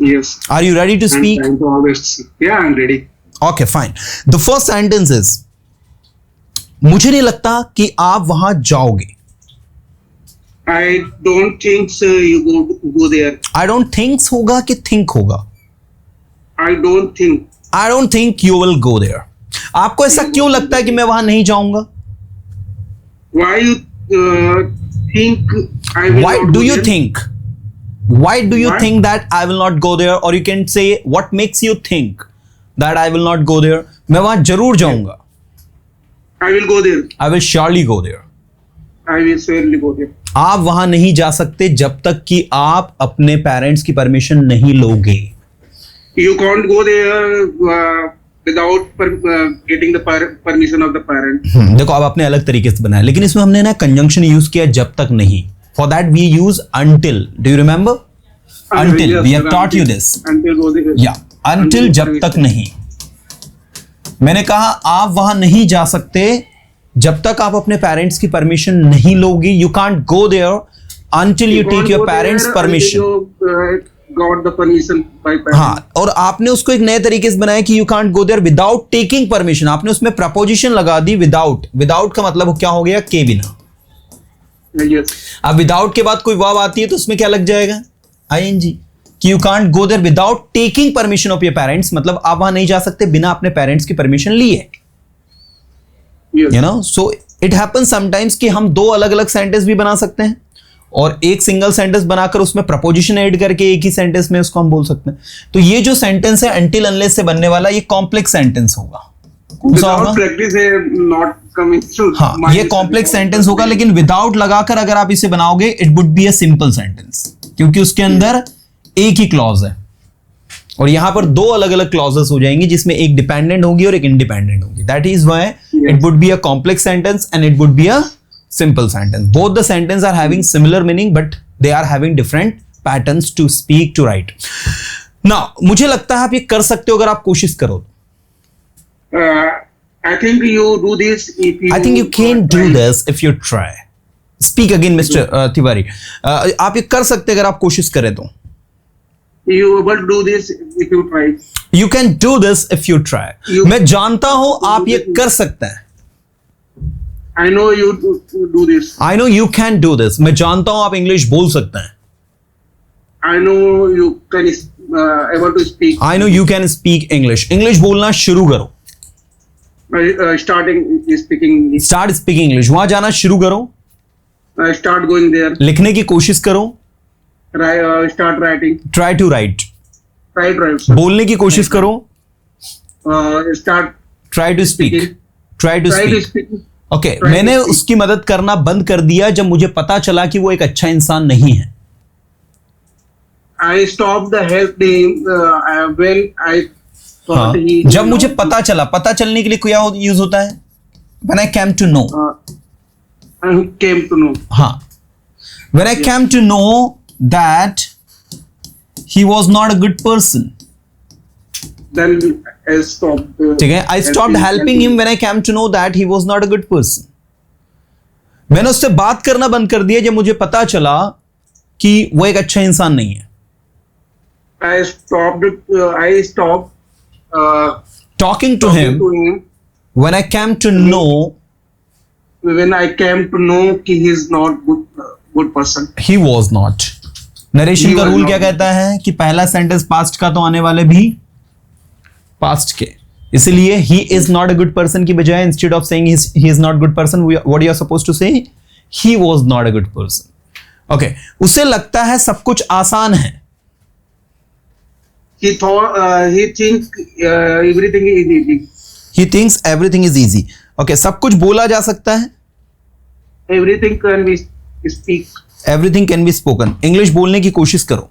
Yes. Are you ready to speak? I'm trying to always. Yeah, I'm ready. Okay, fine. The first sentence is, मुझे नहीं लगता कि आप वहां जाओगे. I don't think so you go there. I don't think होगा कि think होगा. I don't think. I don't think you will go there. आपको ऐसा क्यों लगता है कि मैं वहां नहीं जाऊंगा? Why you think I will Why not do go you there? think? Why do you What? think that I will not go there? Or you can say, what makes you think that I will not go there? मैं वहां जरूर जाऊंगा. I will go there. I will surely go there. I will surely go there. आप वहां नहीं जा सकते जब तक कि आप अपने पेरेंट्स की परमिशन नहीं लोगे. You can't go there without getting the permission of the parent. देखो अब आपने अलग तरीके से बनाया, लेकिन इसमें हमने ना कंजंक्शन यूज किया जब तक नहीं. For that we use until. Do you remember? Until. Yes, We have sir, taught you until- this. Until go there. या until जब तक नहीं. मैंने कहा आप वहां नहीं जा सकते जब तक आप अपने पेरेंट्स की परमिशन नहीं लोगे. You can't go there until you You take can't your go parents there permission. until you got the permission by parents. हाँ, और आपने उसको एक नए तरीके से बनाया कि you can't go there without taking permission. आपने उसमें प्रपोजिशन लगा दी विदाउट. विदाउट का मतलब क्या हो गया? के बिना. Yes. अब विदाउट के बाद कोई वर्ब आती है तो उसमें क्या लग जाएगा? आईएनजी. कि you can't go there without taking permission of your parents, मतलब आप वहां नहीं जा सकते बिना अपने पेरेंट्स की परमिशन लिए. Yes. You know, so it happens sometimes कि हम दो अलग अलग सेंटेंस भी बना सकते हैं और एक सिंगल सेंटेंस बनाकर उसमें प्रपोजिशन ऐड करके एक ही सेंटेंस में उसको हम बोल सकते हैं. तो ये जो सेंटेंस है अनटिल अनलेस से बनने वाला, ये कॉम्प्लेक्स सेंटेंस होगा. कौन सा Without होगा? practice, not coming to हाँ, mind. ये कॉम्प्लेक्स सेंटेंस होगा, लेकिन विदाउट लगाकर अगर आप इसे बनाओगे it would be a simple sentence, क्योंकि उसके अंदर एक ही क्लॉज है. और यहां पर दो अलग अलग क्लॉजेस हो जाएंगी जिसमें एक डिपेंडेंट होगी और एक इंडिपेंडेंट होगी. That is why it would be a complex sentence and it would be a simple sentence. Both the sentences are having similar meaning, but they are having different patterns to speak, to write. Now, मुझे लगता है आप ये कर सकते हो अगर आप कोशिश करो. I think you do this if you. I think you can do this if you try. Speak again, Mr. Tiwari. आप ये कर सकते हैं अगर आप कोशिश करें तो. You will do this if you try. You can do this if you try. मैं जानता हूं आप ये कर सकते हैं. I know you do this. I know you can do this. मैं जानता हूं आप इंग्लिश बोल सकते हैं. I know you can able to speak. I know you can speak English. English बोलना शुरू करो. Starting speaking English. Start speaking English. वहां जाना शुरू करो. Start going there. लिखने की कोशिश करो. Start writing. Try to write. Try to write. बोलने की कोशिश करो. Start. Try to speak. Try to Try to speak. speak. Okay, Try मैंने to speak. उसकी मदद करना बंद कर दिया जब मुझे पता चला कि वो एक अच्छा इंसान नहीं है. I stopped the help him when I हाँ, thought he. जब मुझे पता चला, पता चलने के लिए क्या यूज होता है? When I came to know. I came to know. हाँ, when I came to know that he was not a good person. Then I stopped. ठीक है, I stopped helping him when I came to know that he was not a good person. मैंने उससे बात करना बंद कर दिया जब मुझे पता चला कि वो एक अच्छा इंसान नहीं है. I stopped. Talking to him when I came to know when I came to know कि he is not good person. he was not. Narration He का was रूल not. क्या कहता है कि पहला सेंटेंस पास्ट का तो आने वाले भी पास्ट के, इसलिए he is not a good person की बजाय instead of saying he is not good person, what you are supposed to say? He was not a good person. Okay, उसे लगता है सब कुछ आसान है. He thinks everything is easy. He thinks everything is easy. Okay, सब कुछ बोला जा सकता है. Everything can be speak. Everything can be spoken. English बोलने की कोशिश करो.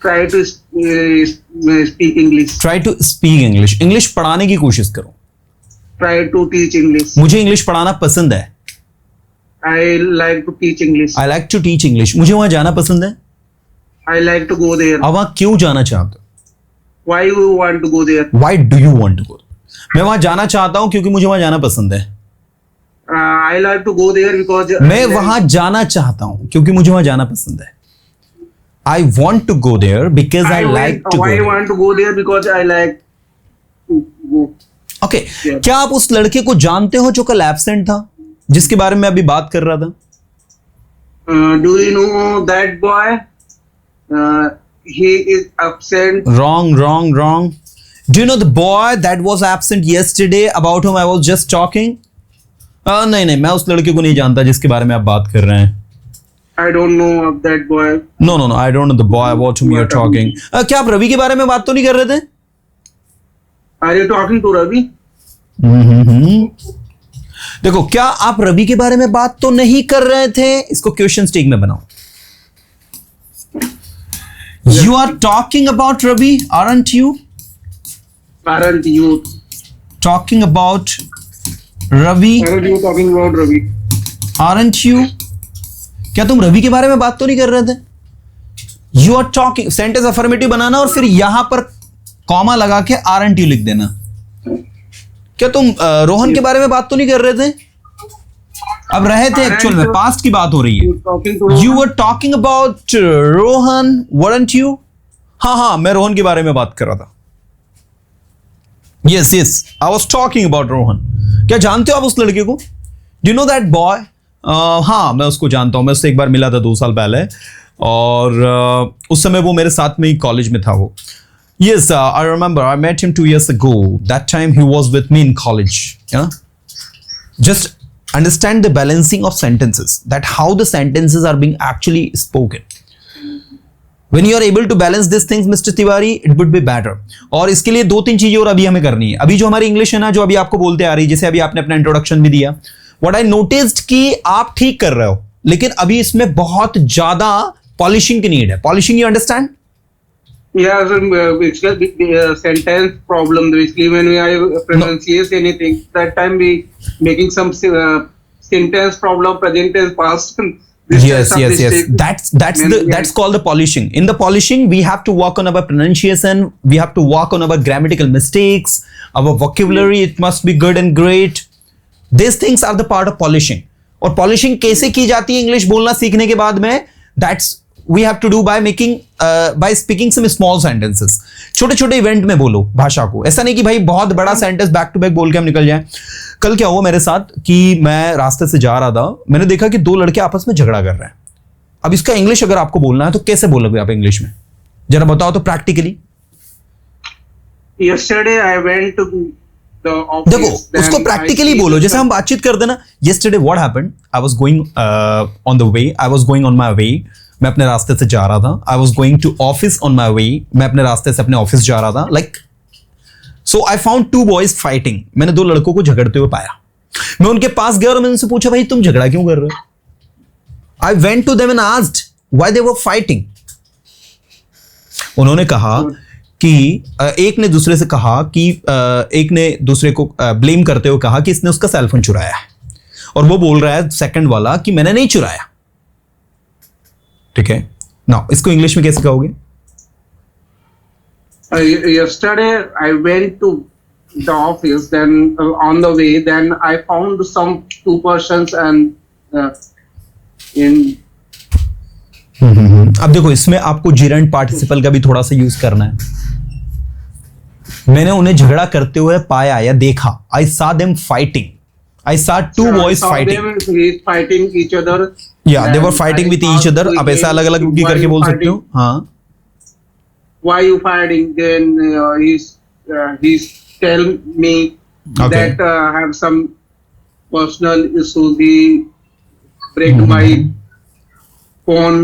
Try to speak English. Try to speak English. English पढ़ाने की कोशिश करो. Try to teach English. मुझे इंग्लिश पढ़ाना पसंद है. I like to teach English. I like to teach English. मुझे वहां जाना पसंद है. I like to go there. अब वहां क्यों जाना चाहते हो? Why you want to go there? Why do you want to go? मैं वहां जाना चाहता हूं क्योंकि मुझे वहां जाना पसंद है. I like to go there because मैं वहां जाना चाहता हूं क्योंकि मुझे वहां जाना पसंद है. I want to go there because I like to go I there. want to go there because I like to go. Okay. Yeah. क्या आप उस लड़के को जानते हो जो कल एब्सेंट था, जिसके बारे में अभी बात कर रहा था? Do you know that boy? He is absent. Wrong. Do you know the boy that was absent yesterday about whom I was just talking? नहीं, मैं उस लड़के को नहीं जानता जिसके बारे में आप बात कर रहे हैं. I don't know of that boy. No, I don't know the boy about whom you're talking. क्या आप रवि के बारे में बात तो नहीं कर रहे थे? Are you talking to Ravi? देखो, क्या आप रवि के बारे में बात तो नहीं कर रहे थे? इसको क्वेश्चन स्टिक में बनाओ. You are talking about Ravi, aren't you? Aren't you? Talking about Ravi, Aren't you talking about Ravi? aren't you? क्या तुम रवि के बारे में बात तो नहीं कर रहे थे? You are talking, sentence affirmative बनाना और फिर यहां पर कॉमा लगा के aren't you लिख देना. क्या तुम रोहन के बारे में बात तो नहीं कर रहे थे? अब रहे थे एक्चुअल में, पास्ट की बात हो रही है. You talking to You were talking about Rohan, weren't you? हाँ, मैं रोहन के बारे में बात कर रहा था. Yes, I was talking about Rohan. क्या जानते हो आप उस लड़के को? Do you know that boy? हाँ, मैं उसको जानता हूँ. मैं उससे एक बार मिला था 2 साल पहले और उस समय वो मेरे साथ में ही कॉलेज में था वो. Yes, I remember. I met him 2 years ago. That time he was with me in college. Yeah. Just understand the balancing of sentences. That how the sentences are being actually spoken. When you are able to balance these things, Mr. Tiwari, it would be better. और इसके लिए 2-3 चीजें और अभी हमें करनी है. अभी जो हमारी इंग्लिश है ना, जो अभी आपको बोलते आ रही है, जैसे अभी आपने अपना इंट्रोडक्शन भी दिया. What I noticed कि आप ठीक कर रहे हो, लेकिन अभी इसमें बहुत ज्यादा पॉलिशिंग की नीड है. Polishing, you understand? Yeah, it's a sentence problem. Basically, when we are pronunciate anything, that time we making some sentence problem, present tense, past. Yes. That's called the polishing. In the polishing, we have to work on our pronunciation. We have to work on our grammatical mistakes. Our vocabulary, it must be good and great. These things are the part of polishing. और polishing कैसे की जाती है English बोलना सीखने के बाद में? That's we have to do by speaking some small sentences. छोटे छोटे इवेंट में बोलो भाषा को. ऐसा नहीं कि भाई बहुत बड़ा सेंटेंस बैक टू बैक बोल के हम निकल जाएं. कल क्या हुआ मेरे साथ कि मैं रास्ते से जा रहा था, मैंने देखा कि 2 लड़के आपस में झगड़ा कर रहे हैं. अब इसका इंग्लिश अगर आपको बोलना है तो कैसे बोलोगे आप इंग्लिश में? जरा बताओ तो practically. Yesterday I went to the office. देखो, उसको प्रैक्टिकली बोलो. जैसे हम बातचीत करते ना, yesterday what happened? I was going on the way. I was going on my way. मैं अपने रास्ते से जा रहा था. I was going to office on my way. मैं अपने रास्ते से अपने ऑफिस जा रहा था. Like, so I found 2 boys fighting. मैंने 2 लड़कों को झगड़ते हुए पाया. मैं उनके पास गया और मैंने उनसे पूछा, भाई तुम झगड़ा क्यों कर रहे हो? I went to them and asked why they were fighting. उन्होंने कहा कि एक ने दूसरे से कहा कि एक ने दूसरे को ब्लेम करते हुए कहा कि इसने उसका सेलफोन चुराया है, और वो बोल रहा है सेकंड वाला कि मैंने नहीं चुराया. ठीक है ना? इसको इंग्लिश में कैसे कहोगे? Yesterday I went to the office, then on the way, then I found some 2 persons and in. अब देखो, इसमें आपको gerund participle का भी थोड़ा सा यूज करना है. मैंने उन्हें झगड़ा करते हुए पाया या देखा. I saw them fighting. I saw 2 boys fighting. Fighting each other. Yeah, they were fighting with each other. अब ऐसा अलग अलग भी करके बोल सकते हो. हाँ. Why you fighting? Then he's tell me that have some personal issues. He break my phone.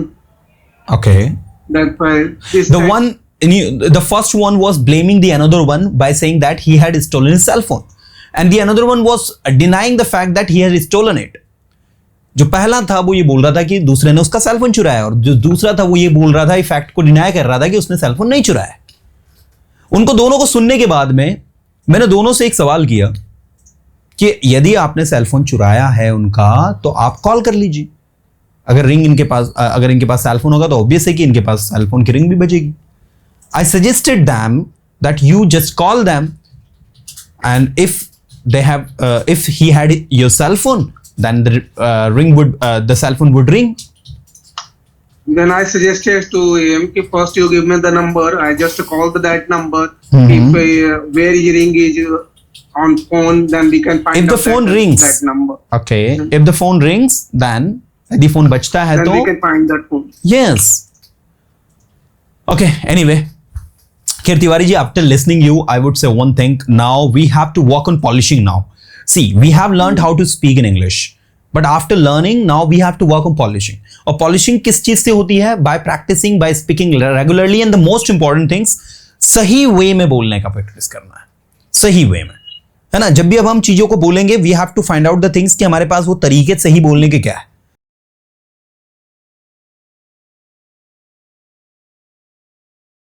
Okay. That's why. The first one was blaming the another one by saying that he had stolen his cell phone, and the another one was denying the fact that he had stolen it. जो पहला था वो ये बोल रहा था कि दूसरे ने उसका सेलफोन चुराया, और जो दूसरा था वो ये बोल रहा था, इस फैक्ट को डिनाई कर रहा था कि उसने सेलफोन नहीं चुराया. उनको दोनों को सुनने के बाद में मैंने दोनों से एक सवाल किया कि यदि आपने सेलफोन चुराया है उनका, तो आप कॉल कर लीजिए. अगर इनके पास सेलफोन होगा तो ऑब्वियस है कि इनके पास सेलफोन की रिंग भी बजेगी. I suggested them that you just call them, and if he had your cell phone, then the cell phone would ring. Then I suggested to him कि first you give me the number. I just called that number. Mhm. If where he ring is on phone, then we can find If the out phone that, rings. that number. Okay. If the phone rings, then यदि phone बजता है Then तो we can find that phone. yes. Okay. Anyway, Kir Tiwari ji, after listening you, I would say one thing. Now we have to work on polishing now. See, we have learned how to speak in English, but after learning, now we have to work on polishing. और polishing किस चीज से होती है? By practicing, by speaking regularly, and the most important things, सही way में बोलने का प्रैक्टिस करना है, सही way में, है ना? जब भी अब हम चीजों को बोलेंगे, we have to find out the things कि हमारे पास वो तरीके सही बोलने के क्या है.